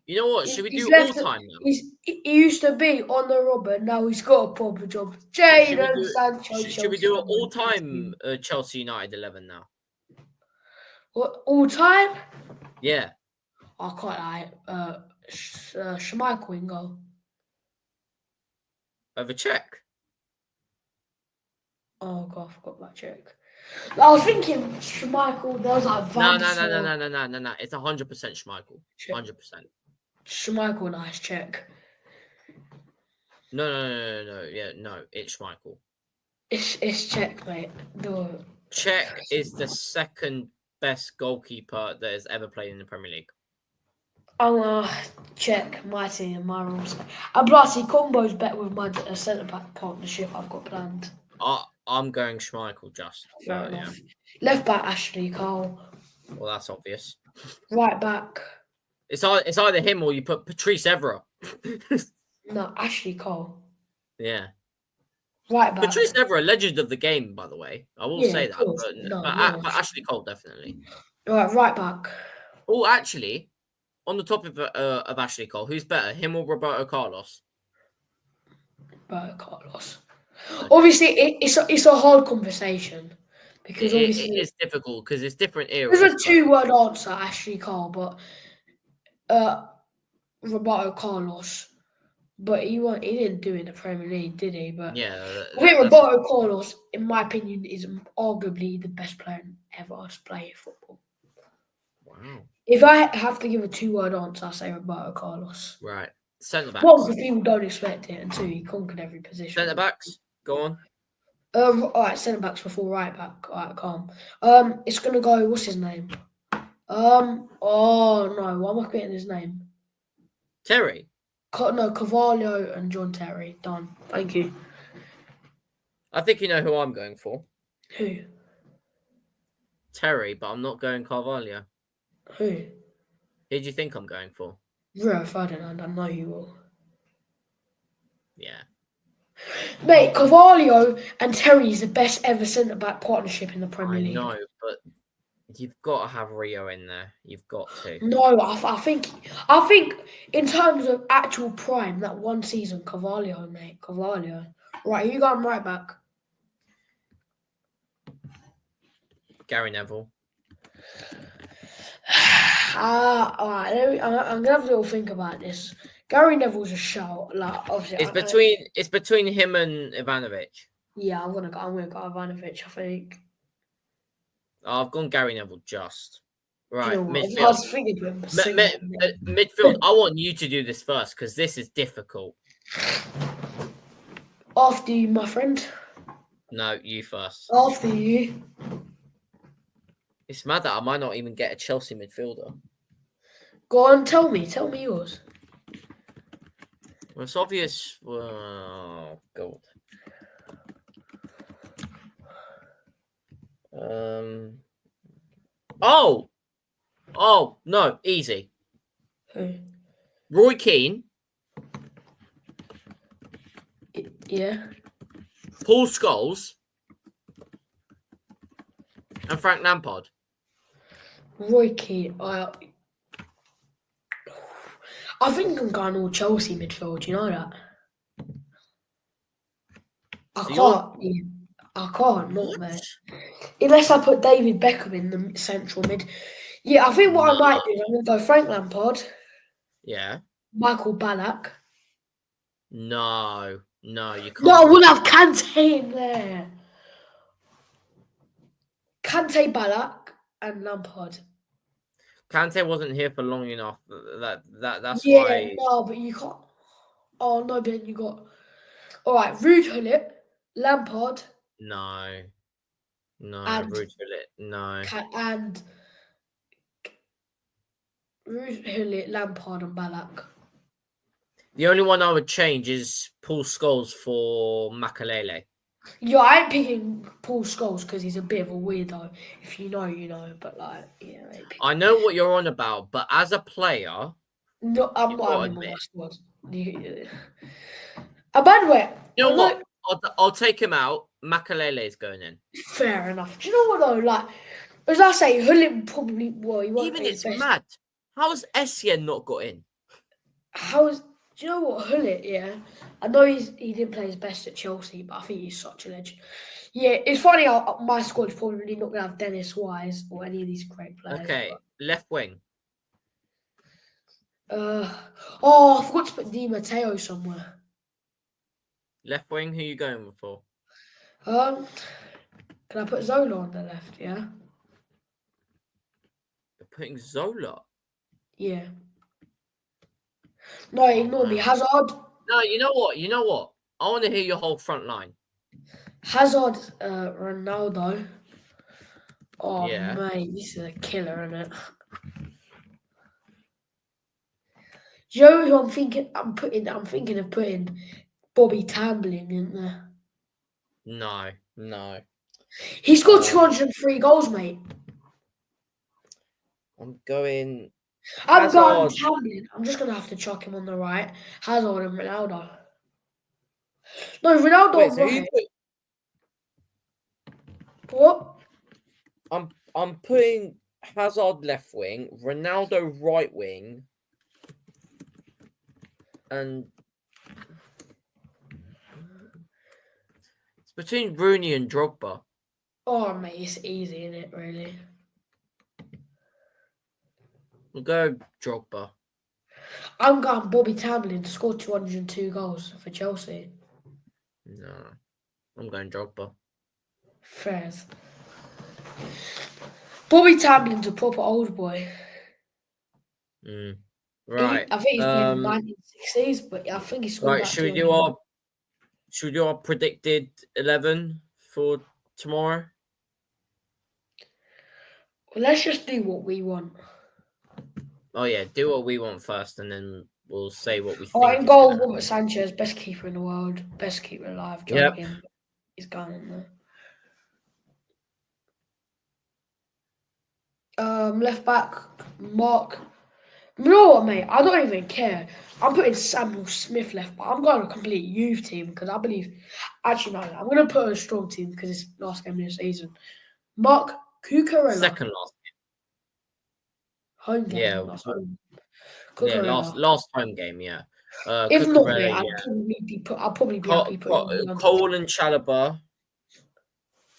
You know what? Should we do all time now? He used to be on the rubber. Now he's got a proper job. Jadon Sancho. Should we do an all-time Chelsea United 11 now? What, all time? Yeah. I can't lie. Schmeichel in goal. Over Czech. Oh god, I forgot about Czech. I was thinking Schmeichel. There was like No. It's 100% Schmeichel. 100%. Schmeichel, nice Czech. No. Yeah, no, it's Schmeichel. It's Czech, mate. Cech is the second best goalkeeper that has ever played in the Premier League. I'm gonna check my team and my rules. And plus, he combos better with my centre back partnership I've got planned. I'm going Schmeichel just. Fair enough. Yeah. Left back Ashley Cole. Well, that's obvious. Right back. It's either him or you put Patrice Evra. No, Ashley Cole. Yeah. Right back. Patrice Evra, legend of the game, by the way. I will say that. But Ashley Cole, definitely. Right back. Oh, actually, on the topic of Ashley Cole, who's better, him or Roberto Carlos? Roberto Carlos. Okay. Obviously, it's a hard conversation. Because it is difficult because it's different eras. There's a 2-word answer, Ashley Cole, but Roberto Carlos. But he didn't do it in the Premier League, did he? But yeah, I think Roberto Carlos, in my opinion, is arguably the best player ever to play football. Wow. If I have to give a 2-word answer, I say Roberto Carlos. Right. Centre backs. One, because people don't expect it, and two, he conquered every position. Centre backs, go on. All right, centre backs before right back. All right, calm. It's gonna go. What's his name? Oh no, why am I forgetting his name? Terry. No, Carvalho and John Terry. Done. Thank you. I think you know who I'm going for. Who? Terry, but I'm not going Carvalho. Who? Who do you think I'm going for? Rio Ferdinand. I know you will. Yeah. Mate, Carvalho and Terry is the best ever centre-back partnership in the Premier League. I know, but you've got to have Rio in there. You've got to. No, I think in terms of actual prime, that one season, Carvalho, mate. Carvalho. Right, who got him right back? Gary Neville. All right, I'm gonna have a little think about this. Gary Neville's a shout. Like, obviously, it's between him and Ivanovic. Yeah, I'm gonna go Ivanovic. I think. I've gone Gary Neville just. Right, you know midfield. I was thinking of midfield. I want you to do this first because this is difficult. After you, my friend. No, you first. After you. It's mad that I might not even get a Chelsea midfielder. Go on, tell me yours. Well, it's obvious. Oh, God. Oh, no, easy. Who? Roy Keane. Yeah. Paul Scholes. And Frank Lampard. Roy Keane. I think I'm going all Chelsea midfield. You know that? I can't, not mate. Unless I put David Beckham in the central mid. Yeah, I think what I might do is I'm going to go Frank Lampard. Yeah. Michael Ballack. No, you can't. No, I would have Kante in there. Kante, Ballack, and Lampard. Kante wasn't here for long enough. That's why. Yeah, no, but you can't. Oh no, Ben, you got. All right, Ruud Gullit, Lampard. No, Ruud Gullit, no. And Ruud Gullit, Lampard, and Ballack. The only one I would change is Paul Scholes for Makelele. Yeah, I ain't picking Paul Scholes because he's a bit of a weirdo. If you know, you know. But like, yeah, I know what you're on about, but as a player, no, I'm not having my squad. By the way, you know what? I'll take him out. Makelele is going in. Fair enough. Do you know what though? Like, as I say, Gullit probably. He won't. Even it's mad. How has Essien not got in? Do you know what, Gullit? Yeah, I know he didn't play his best at Chelsea, but I think he's such a legend. Yeah, it's funny how my squad's probably not gonna have Dennis Wise or any of these great players. Okay, left wing. I forgot to put Di Matteo somewhere. Left wing, who are you going for? Can I put Zola on the left? Yeah. You're putting Zola. Yeah. No, ignore me. Hazard. No, you know what? I want to hear your whole front line. Hazard, Ronaldo. Oh Yeah. mate, this is a killer, isn't it? Do you know who I'm thinking? I'm thinking of putting Bobby Tambling in there. No. He scored 203 goals, mate. I'm going. I'm going Hazard. Tambling. I'm just gonna have to chuck him on the right. Hazard and Ronaldo. No, Ronaldo Wait, on so you right. put, What? I'm putting Hazard left wing, Ronaldo right wing, and it's between Rooney and Drogba. Oh mate, it's easy, isn't it? Really. We'll go Drogba. I'm going Bobby Tambling to score 202 goals for Chelsea. No, I'm going Drogba. Fairs. Bobby Tambling's a proper old boy. Right. I think he's in the 1960s, but I think he scored Right. about Should we 200. do our predicted 11 for tomorrow? Well, let's just do what we want. Oh yeah, do what we want first, and then we'll say what we think. All right, in goal, Robert Sanchez, best keeper in the world, best keeper alive. Joking, he's going in there. Left back, Mark. You know what, mate? I don't even care. I'm putting Samuel Smith left back. I'm going a complete youth team because I believe. Actually, no, I'm going to put a strong team because it's last game of the season. Mark Cucurella. Second last. Home game. Yeah. Cucurella. Last home game. Yeah. If not, mate, yeah. I'll probably be happy putting Cole and Chalobah.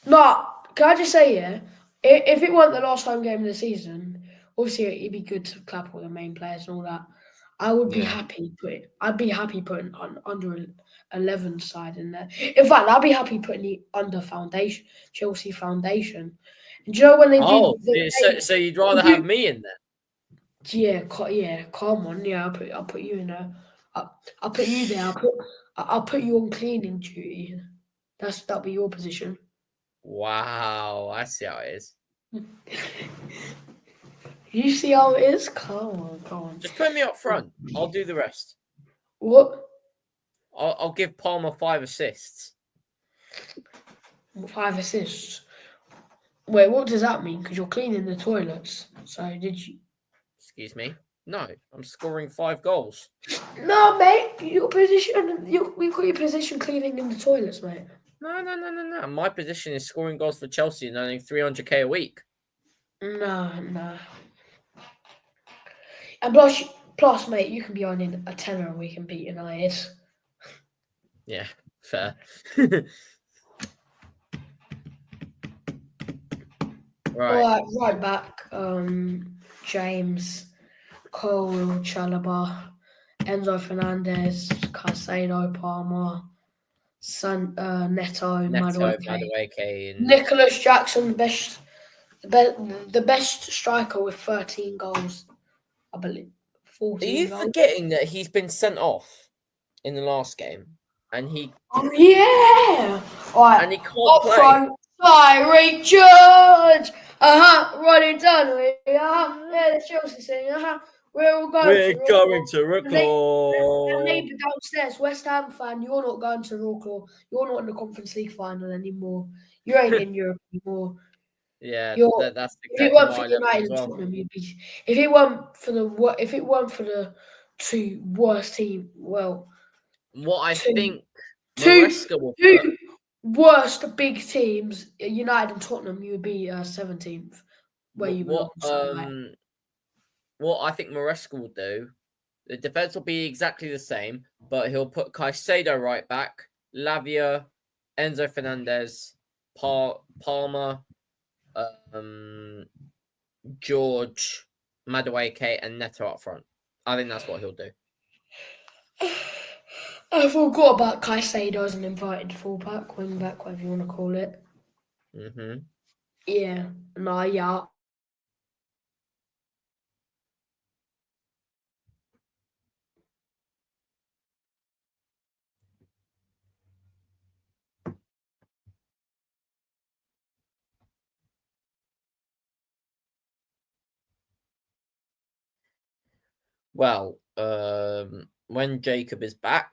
No, can I just say, yeah, if it weren't the last home game of the season, obviously it'd be good to clap all the main players and all that. I would be happy putting under 11 side in there. In fact, I'd be happy putting the under foundation, Chelsea foundation. And do you know when they did? So you'd rather have me in there? Yeah, come on, yeah, I'll put you in there. I'll put you there. I'll put you on cleaning duty. That'll be your position. Wow, I see how it is. You see how it is? Come on. Just put me up front. I'll do the rest. What? I'll give Palmer 5 assists. 5 assists? Wait, what does that mean? Because you're cleaning the toilets. So did you? Excuse me? No, I'm scoring 5 goals. No, mate. We've got your position cleaning in the toilets, mate. No. My position is scoring goals for Chelsea and earning 300k a week. No. And plus, mate, you can be earning a tenner a week and beat United. Yeah, fair. Right back. James, Cole, Chalobah, Enzo Fernandez, Caicedo, Palmer, Neto, Madueke, and Nicholas Jackson, the best striker with 13 goals, I believe. 14 Are you goals. forgetting that he's been sent off in the last game? And he... Oh, yeah! Right, and he can't play. Front, Fiery George! Running Dunwich, yeah, the Chelsea thing, we're all going to Rocklaw. And maybe downstairs, West Ham fan, you're not going to Rocklaw. You're not in the Conference League final anymore. You ain't in Europe anymore. Yeah, that's exactly if it weren't for my United and Tottenham, you'd be. If it weren't for the two worst team, well, what I think two worst big teams, United and Tottenham, you would be 17th, where you belong. What I think Maresca will do, the defense will be exactly the same, but he'll put Caicedo right back, Lavia, Enzo Fernandez, Palmer, George, Madueke, and Neto up front. I think that's what he'll do. I forgot about Caicedo as an invited fullback, wing back, whatever you want to call it. Yeah. No, yeah. Well, when Jacob is back,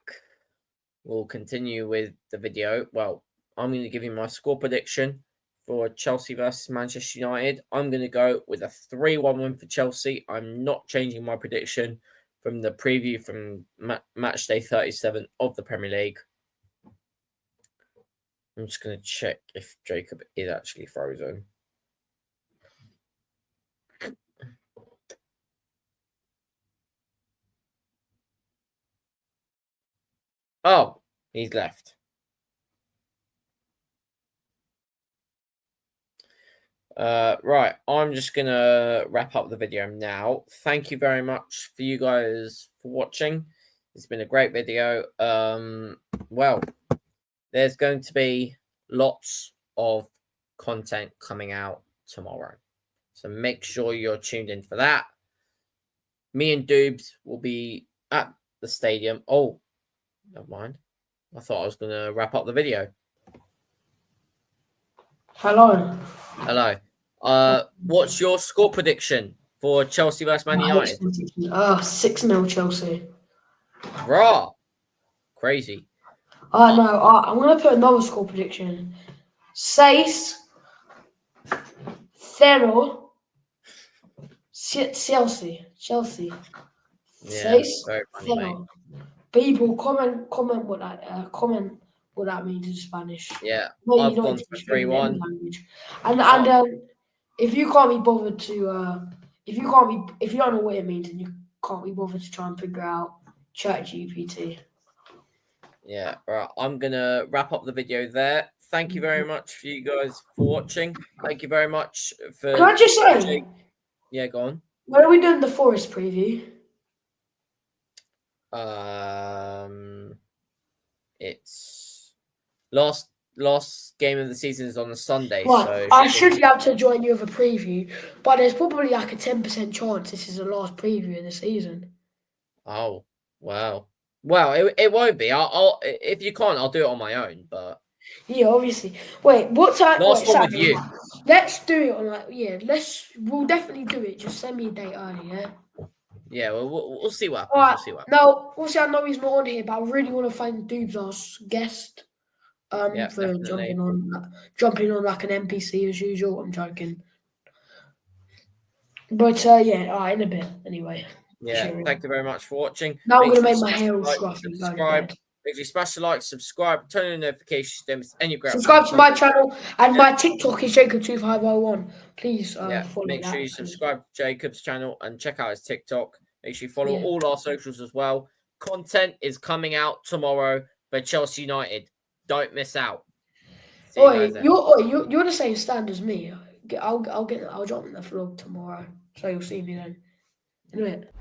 we'll continue with the video. Well, I'm going to give you my score prediction for Chelsea versus Manchester United. I'm going to go with a 3-1 win for Chelsea. I'm not changing my prediction from the preview from match day 37 of the Premier League. I'm just going to check if Jacob is actually frozen. Oh, he's left. Right, I'm just going to wrap up the video now. Thank you very much for you guys for watching. It's been a great video. Well, there's going to be lots of content coming out tomorrow. So make sure you're tuned in for that. Me and Doobs will be at the stadium. Oh, never mind. I thought I was going to wrap up the video. Hello. Hello. What's your score prediction for Chelsea versus Man United? 6-0 Chelsea. Raw. Crazy. No, I'm going to put another score prediction. 6-0 Chelsea. Yeah, very funny, mate. People comment what that means in Spanish. Yeah, no, I've gone for 3-1. And if you can't be bothered to if you don't know what it means and you can't be bothered to try and figure out ChatGPT. Yeah, right. I'm gonna wrap up the video there. Thank you very much for you guys for watching. Thank you very much for. Can I just say? Yeah, go on. When are we doing the Forest preview? It's last game of the season is on the Sunday. Right. So I should be able to join you with a preview, but there's probably like a 10% chance this is the last preview of the season. Oh, wow. Well, it won't be. I'll if you can't, I'll do it on my own. But yeah, obviously. Wait, what time? Last one with you. Let's do it on we'll definitely do it. Just send me a date early, yeah. Yeah, well, we'll see what happens. Right. We'll see what happens. No, also I know he's not on here, but I really want to thank Doobs, our guest, for definitely. jumping on like an NPC as usual. I'm joking. But yeah, all right, in a bit anyway. Yeah, thank you very much for watching. Now I'm gonna make my hair all scruffy. Subscribe. Make sure you smash the like, subscribe, turn on the notifications, and you subscribe to my channel, and my TikTok is Jacob2501. Please follow make sure you subscribe to Jacob's channel and check out his TikTok. Make sure you follow all our socials as well. Content is coming out tomorrow for Chelsea United. Don't miss out. You're the same stand as me. I'll drop in the vlog tomorrow, so you'll see me then. In a minute.